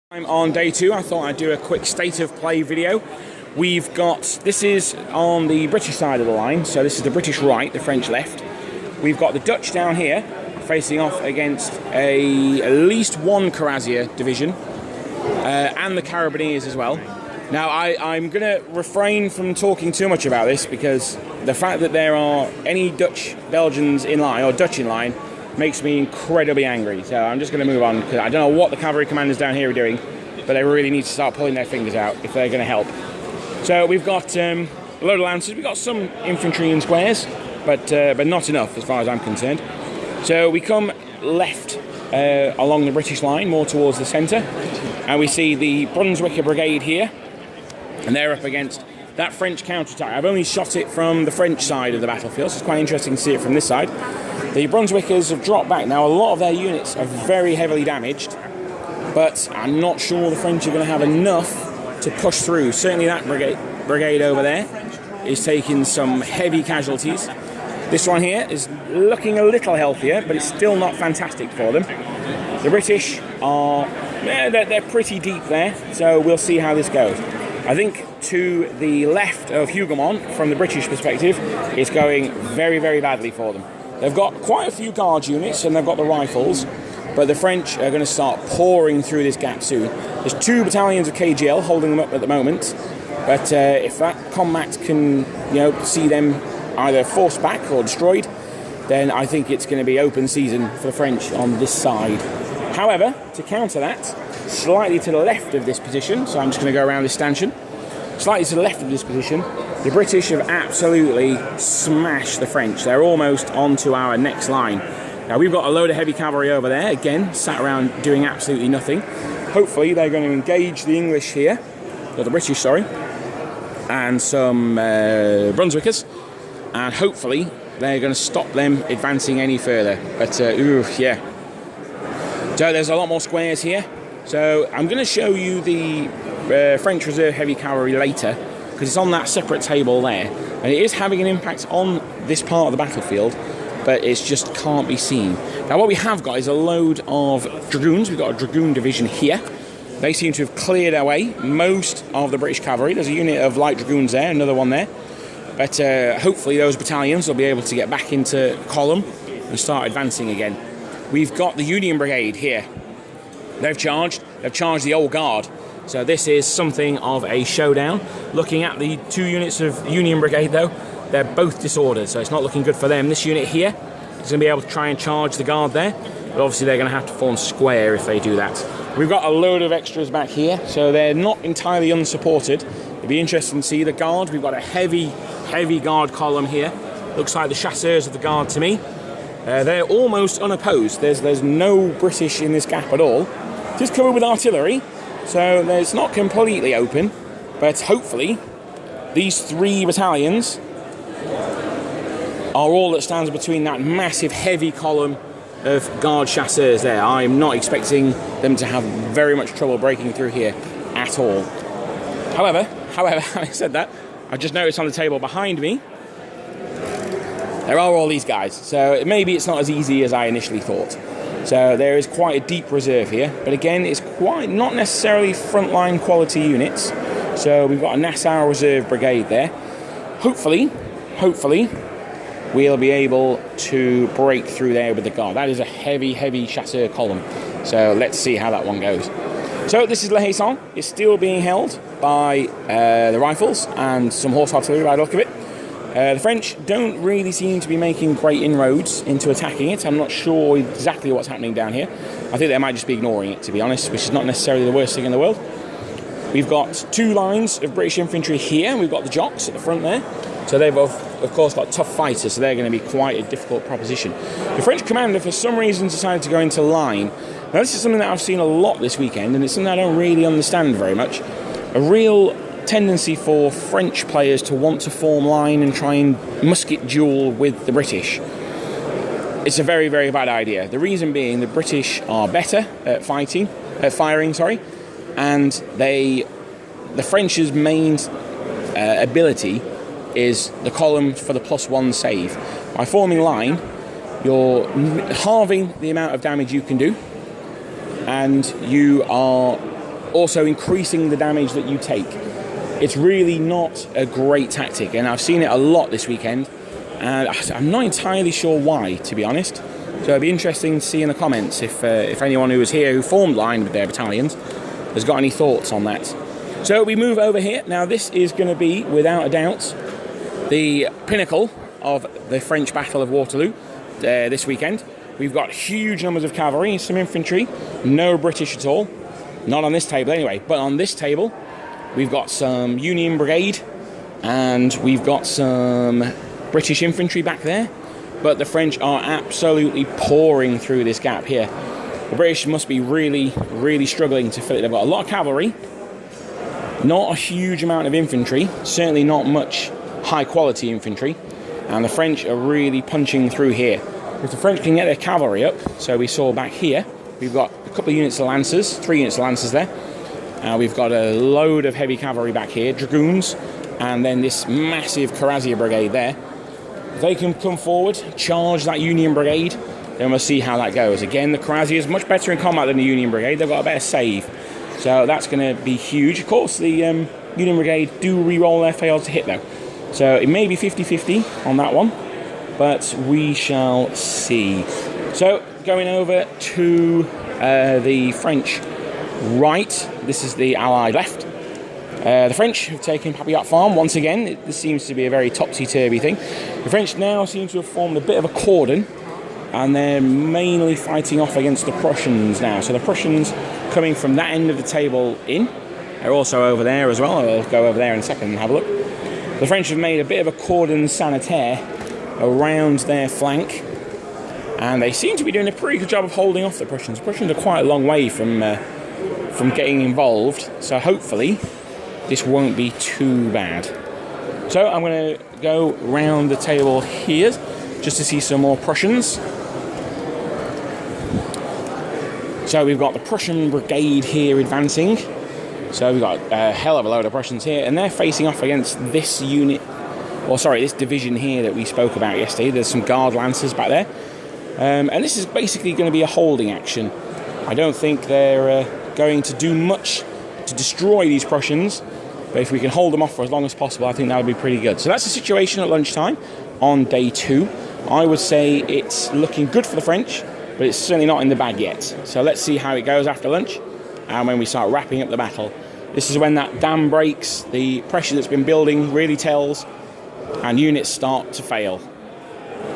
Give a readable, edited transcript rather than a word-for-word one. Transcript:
I'm on day 2. I thought I'd do a quick state of play video. We've got, this is on the British side of the line, so this is the British right, the French left. We've got the Dutch down here, facing off against at least one Cuirassier division, and the Carabiniers as well. Now, I'm going to refrain from talking too much about this, because the fact that there are any Dutch Belgians in line, or Dutch in line, makes me incredibly angry. So I'm just going to move on, because I don't know what the cavalry commanders down here are doing, but they really need to start pulling their fingers out if they're going to help. So we've got a load of lancers. We've got some infantry in squares, but not enough as far as I'm concerned. So we come left along the British line, more towards the centre, and we see the Brunswicker Brigade here, and they're up against that French counterattack. I've only shot it from the French side of the battlefield, so it's quite interesting to see it from this side. The Brunswickers have dropped back. Now, a lot of their units are very heavily damaged, but I'm not sure the French are going to have enough to push through. Certainly that brigade over there is taking some heavy casualties. This one here is looking a little healthier, but it's still not fantastic for them. The British are, they're pretty deep there, so we'll see how this goes. I think to the left of Hougoumont, from the British perspective, it's going very, very badly for them. They've got quite a few guard units and they've got the rifles, but the French are going to start pouring through this gap soon. There's 2 battalions of KGL holding them up at the moment, but if that combat can, see them either forced back or destroyed, then I think it's going to be open season for the French on this side. However, to counter that, slightly to the left of this position, so I'm just going to go around this stanchion, slightly to the left of this position, the British have absolutely smashed the French. They're almost onto our next line. Now, we've got a load of heavy cavalry over there, again, sat around doing absolutely nothing. Hopefully, they're going to engage the English here, or the British, sorry, and some Brunswickers, and hopefully, they're going to stop them advancing any further. But, yeah. So, there's a lot more squares here. So, I'm going to show you the French Reserve Heavy Cavalry later, because it's on that separate table there, and it is having an impact on this part of the battlefield, but it just can't be seen. Now, what we have got is a load of dragoons. We've got a dragoon division here. They seem to have cleared away most of the British cavalry. There's a unit of light dragoons there, another one there, but hopefully those battalions will be able to get back into column and start advancing again. We've got the Union Brigade here. They've charged the Old Guard. So this is something of a showdown. Looking at the 2 units of Union Brigade, though, they're both disordered, so it's not looking good for them. This unit here is going to be able to try and charge the Guard there, but obviously they're going to have to form square if they do that. We've got a load of extras back here, so they're not entirely unsupported. It'll be interesting to see the Guard. We've got a heavy Guard column here. Looks like the chasseurs of the Guard to me. They're almost unopposed. There's no British in this gap at all. Just covered with artillery. So it's not completely open, but hopefully these 3 battalions are all that stands between that massive heavy column of Guard chasseurs there. I'm not expecting them to have very much trouble breaking through here at all. However, having said that, I just noticed on the table behind me, there are all these guys. So maybe it's not as easy as I initially thought. So there is quite a deep reserve here, but again, it's quite not necessarily frontline quality units. So we've got a Nassau Reserve Brigade there. Hopefully, we'll be able to break through there with the Guard. That is a heavy chasseur column. So let's see how that one goes. So this is Haye Sainte. It's still being held by the rifles and some horse artillery by the look of it. The French don't really seem to be making great inroads into attacking it. I'm not sure exactly what's happening down here. I think they might just be ignoring it, to be honest, which is not necessarily the worst thing in the world. We've got 2 lines of British infantry here. We've got the Jocks at the front there. So they've, of course, got tough fighters, so they're going to be quite a difficult proposition. The French commander, for some reason, decided to go into line. Now, this is something that I've seen a lot this weekend, and it's something I don't really understand very much. A real tendency for French players to want to form line and try and musket duel with the British. It's a very, very bad idea. The reason being the British are better at firing, and the French's main ability is the column for the +1 save. By forming line, you're halving the amount of damage you can do, and you are also increasing the damage that you take. It's really not a great tactic, and I've seen it a lot this weekend, and I'm not entirely sure why, to be honest. So it'd be interesting to see in the comments if anyone who was here who formed line with their battalions has got any thoughts on that. So we move over here. Now this is going to be, without a doubt, the pinnacle of the French Battle of Waterloo this weekend. We've got huge numbers of cavalry, some infantry, no British at all. Not on this table anyway, but on this table we've got some Union Brigade and we've got some British infantry back there. But the French are absolutely pouring through this gap here. The British must be really, really struggling to fill it. They've got a lot of cavalry, not a huge amount of infantry, certainly not much high quality infantry, and the French are really punching through here. If the French can get their cavalry up, so we saw back here, we've got a couple of units of lancers, 3 units of lancers there. We've got a load of heavy cavalry back here, dragoons, and then this massive cuirassier brigade there. If they can come forward, charge that Union Brigade, then we'll see how that goes. Again, the cuirassier is much better in combat than the Union Brigade. They've got a better save, so that's going to be huge. Of course, the Union Brigade do re-roll their fails to hit though, so it may be 50-50 on that one, but we shall see. So going over to the French right, this is the Allied left. The French have taken Papillote Farm once again. This seems to be a very topsy-turvy thing. The French now seem to have formed a bit of a cordon, and they're mainly fighting off against the Prussians now. So the Prussians coming from that end of the table in. They're also over there as well. I'll go over there in a second and have a look. The French have made a bit of a cordon sanitaire around their flank, and they seem to be doing a pretty good job of holding off the Prussians. The Prussians are quite a long way from getting involved, so hopefully this won't be too bad. So I'm going to go round the table here just to see some more Prussians. So we've got the Prussian brigade here advancing. So we've got a hell of a load of Prussians here, and they're facing off against this unit, or sorry, this division here that we spoke about yesterday. There's some guard lancers back there. And this is basically going to be a holding action. I don't think they're going to do much to destroy these Prussians, but if we can hold them off for as long as possible, I think that would be pretty good. So that's the situation at lunchtime on day 2. I would say it's looking good for the French, but it's certainly not in the bag yet. So let's see how it goes after lunch and when we start wrapping up the battle. This is when that dam breaks, the pressure that's been building really tells, and units start to fail.